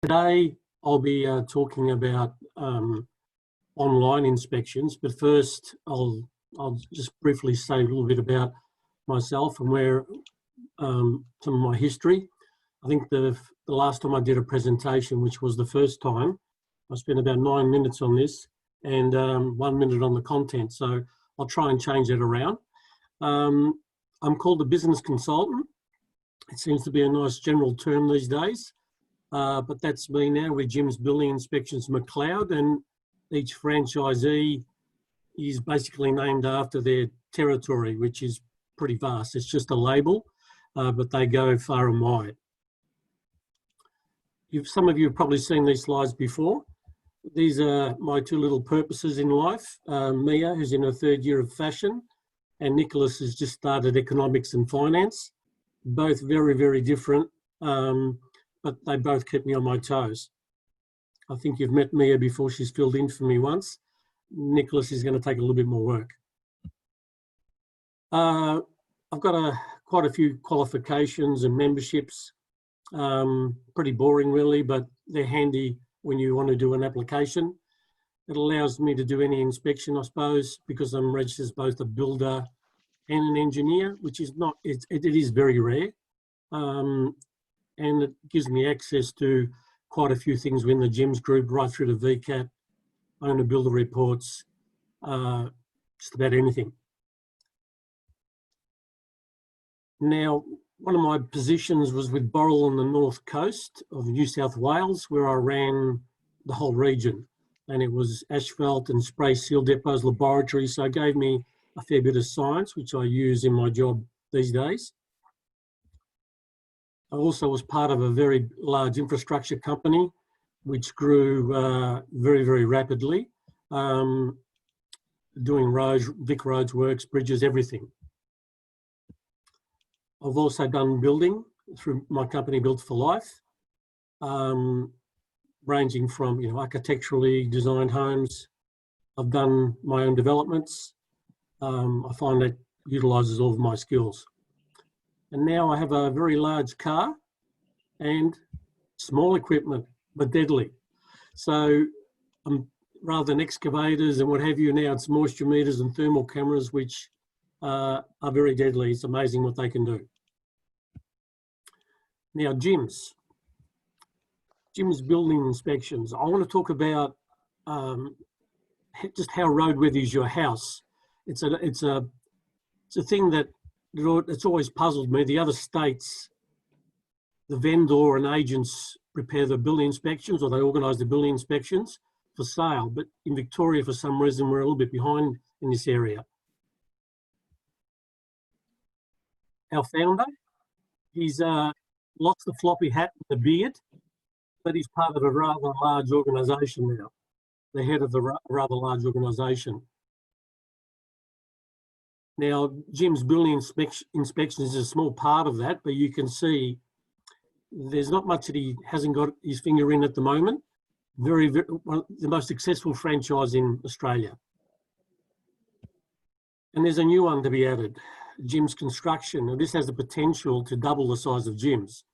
Today I'll be talking about online inspections, but first I'll just briefly say a little bit about myself and where some of my history. I think the last time I did a presentation, which was the first time, I spent about 9 minutes on this and 1 minute on the content. So I'll try and change that around. I'm called a business consultant. It seems to be a nice general term these days. But that's me now with Jim's Building Inspections McLeod, and each franchisee is basically named after their territory, which is pretty vast. It's just a label, but they go far and wide. Some of you have probably seen these slides before. These are my two little purposes in life. Mia, who's in her third year of fashion, and Nicholas has just started economics and finance. Both very, very different. But they both kept me on my toes. I think you've met Mia before. She's filled in for me once. Nicholas is going to take a little bit more work. I've got quite a few qualifications and memberships. Pretty boring really, but they're handy when you want to do an application. It allows me to do any inspection, I suppose, because I'm registered as both a builder and an engineer, which is not, it is very rare. And it gives me access to quite a few things within the GIMS group, right through to VCAT, owner builder reports, just about anything. Now, one of my positions was with Boral on the north coast of New South Wales, where I ran the whole region. And it was asphalt and spray seal depots, laboratory, so it gave me a fair bit of science, which I use in my job these days. I also was part of a very large infrastructure company, which grew very, very rapidly, doing roads, Vic roads works, bridges, everything. I've also done building through my company, Built for Life, ranging from architecturally designed homes. I've done my own developments. I find that utilises all of my skills. And now I have a very large car and small equipment, but deadly. So rather than excavators and what have you, now it's moisture meters and thermal cameras, which are very deadly. It's amazing what they can do. Now, Jim's building inspections. I want to talk about just how roadworthy is your house. It's a thing that it's always puzzled me. The other states, the vendor and agents prepare the building inspections, or they organise the building inspections for sale. But in Victoria, for some reason, we're a little bit behind in this area. Our founder, he's lost the floppy hat and the beard, but he's part of a rather large organisation now, the head of the rather large organisation. Now, Jim's building inspections is a small part of that, but you can see there's not much that he hasn't got his finger in at the moment. Very, the most successful franchise in Australia. And there's a new one to be added, Jim's Construction. And this has the potential to double the size of Jim's.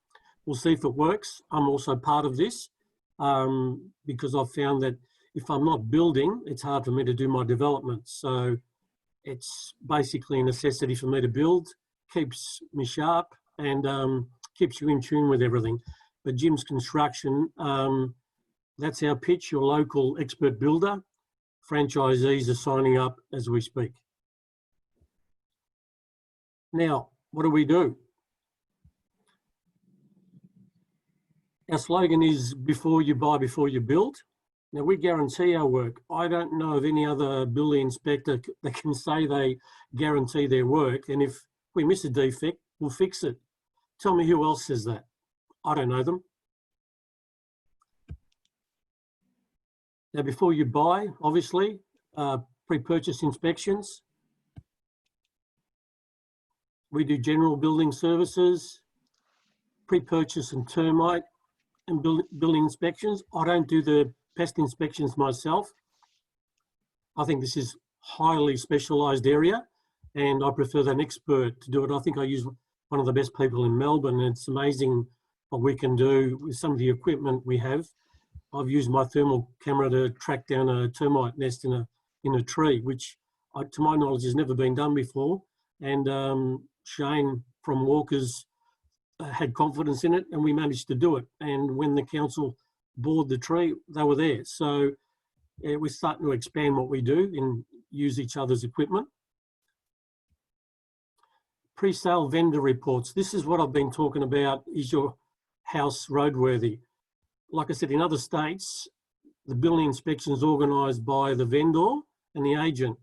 We'll see if it works. I'm also part of this because I've found that if I'm not building, it's hard for me to do my development. So it's basically a necessity for me to build, keeps me sharp and keeps you in tune with everything. But Jim's Construction, that's our pitch, your local expert builder. Franchisees are signing up as we speak. Now, what do? Our slogan is before you buy, before you build. Now, we guarantee our work. I don't know of any other building inspector that can say they guarantee their work, and if we miss a defect, we'll fix it. Tell me who else says that. I don't know them. Now, before you buy, obviously, pre-purchase inspections. We do general building services, pre-purchase and termite and building inspections. I don't do the pest inspections myself. I think this is highly specialised area and I prefer an expert to do it. I think I use one of the best people in Melbourne, and it's amazing what we can do with some of the equipment we have. I've used my thermal camera to track down a termite nest in a tree, which to my knowledge has never been done before. And Shane from Walker's had confidence in it, and we managed to do it. And when the council bored the tree, they were there. So we're starting to expand what we do and use each other's equipment. Pre-sale vendor reports. This is what I've been talking about. Is your house roadworthy? Like I said, in other states, the building inspection is organised by the vendor and the agent.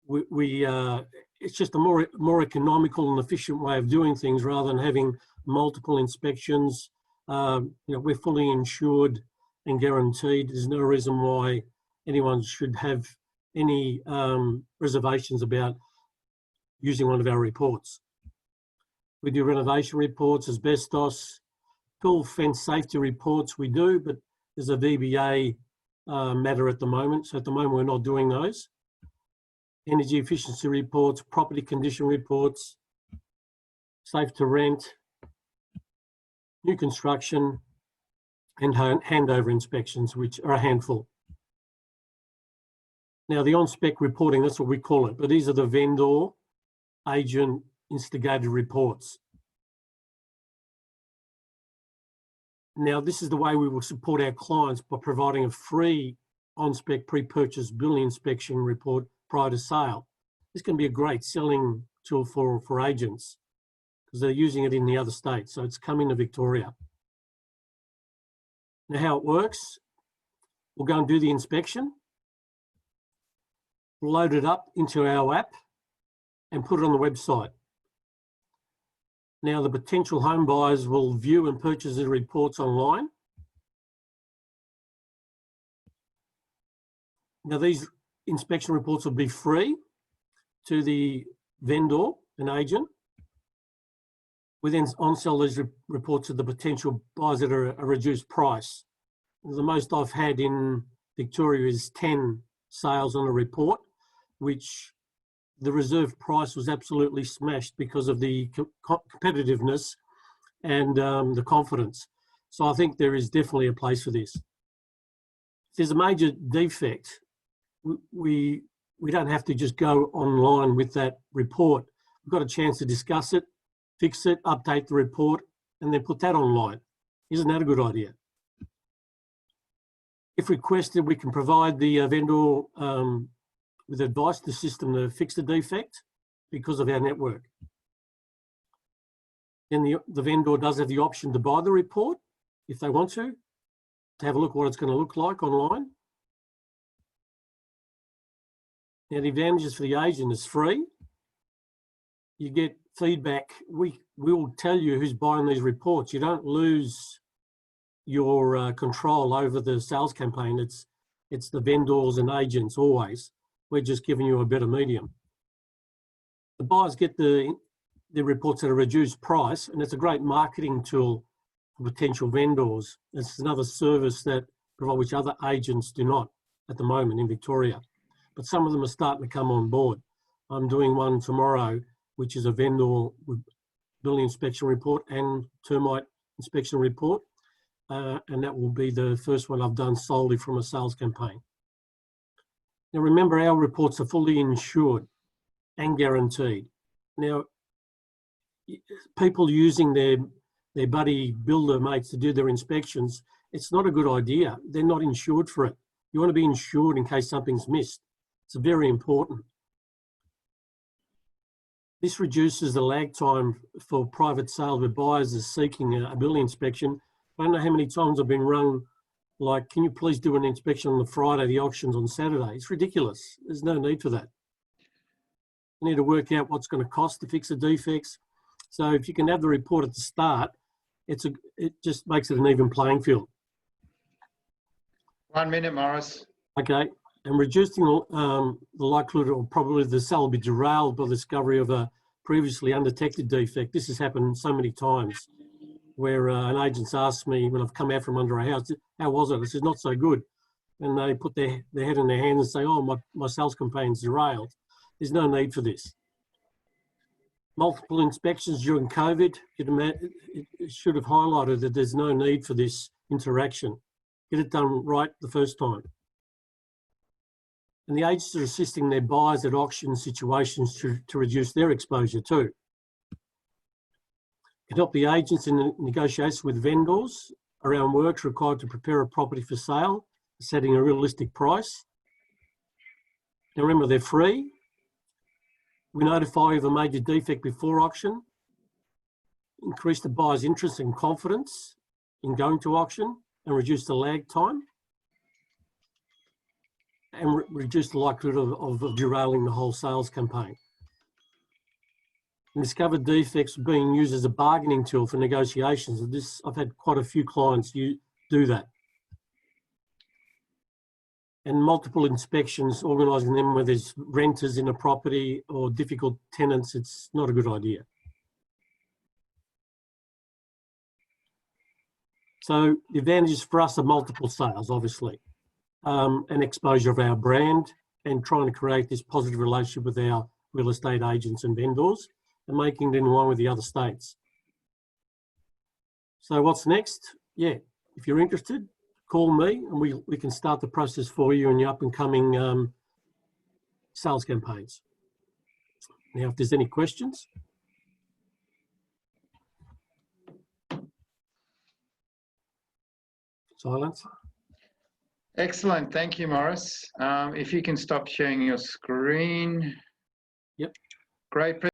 It's just a more economical and efficient way of doing things rather than having multiple inspections. We're fully insured and guaranteed. There's no reason why anyone should have any reservations about using one of our reports. We do renovation reports, asbestos, full fence safety reports we do, but there's a VBA matter at the moment. So at the moment, we're not doing those. Energy efficiency reports, property condition reports, safe to rent, new construction, and handover inspections, which are a handful. Now, the on-spec reporting, that's what we call it, but these are the vendor, agent, instigated reports. Now, this is the way we will support our clients by providing a free on-spec pre-purchase building inspection report prior to sale. This can be a great selling tool for agents because they're using it in the other states. So it's coming to Victoria. Now, how it works, we'll go and do the inspection, load it up into our app and put it on the website. Now, the potential home buyers will view and purchase the reports online. Now, these inspection reports will be free to the vendor and agent. We then on-sell these reports to the potential buyers at a reduced price. The most I've had in Victoria is 10 sales on a report, which the reserve price was absolutely smashed because of the competitiveness and the confidence. So I think there is definitely a place for this. If there's a major defect, we don't have to just go online with that report. We've got a chance to discuss it, fix it, update the report, and then put that online. Isn't that a good idea? If requested, we can provide the vendor with advice to the system to fix the defect because of our network. Then the vendor does have the option to buy the report if they want to have a look at what it's going to look like online. Now, the advantages for the agent is free. You get feedback. We will tell you who's buying these reports. You don't lose your control over the sales campaign. It's the vendors and agents always. We're just giving you a better medium. The buyers get the reports at a reduced price, and it's a great marketing tool for potential vendors. It's another service which other agents do not at the moment in Victoria. But some of them are starting to come on board. I'm doing one tomorrow, which is a vendor with building inspection report and termite inspection report. And that will be the first one I've done solely from a sales campaign. Now, remember, our reports are fully insured and guaranteed. Now, people using their buddy builder mates to do their inspections, it's not a good idea. They're not insured for it. You want to be insured in case something's missed. It's very important. This reduces the lag time for private sales where buyers are seeking a building inspection. I don't know how many times I've been rung, like, can you please do an inspection on the Friday, the auction's on Saturday? It's ridiculous. There's no need for that. You need to work out what's going to cost to fix the defects. So if you can have the report at the start, it just makes it an even playing field. 1 minute, Morris. Okay. And reducing the likelihood or probability the sale will be derailed by the discovery of a previously undetected defect. This has happened so many times where an agent's asked me when I've come out from under a house, how was it? I said, not so good. And they put their head in their hand and say, oh, my sales campaign's derailed. There's no need for this. multiple inspections during COVID, it should have highlighted that there's no need for this interaction. Get it done right the first time. And the agents are assisting their buyers at auction situations to reduce their exposure too. Can help the agents in negotiations with vendors around works required to prepare a property for sale, setting a realistic price. Now remember, they're free. We notify you of a major defect before auction, increase the buyer's interest and confidence in going to auction, and reduce the lag time, and reduce the likelihood of derailing the whole sales campaign. And discovered defects being used as a bargaining tool for negotiations. I've had quite a few clients do that. And multiple inspections, organising them where there's renters in a property or difficult tenants, it's not a good idea. So the advantages for us are multiple sales, obviously, and exposure of our brand, and trying to create this positive relationship with our real estate agents and vendors, and making it in line with the other states. So what's next? Yeah, if you're interested, call me and we can start the process for you in your up and coming sales campaigns. Now, if there's any questions. Silence. Excellent, thank you, Morris. If you can stop sharing your screen. Yep. Great.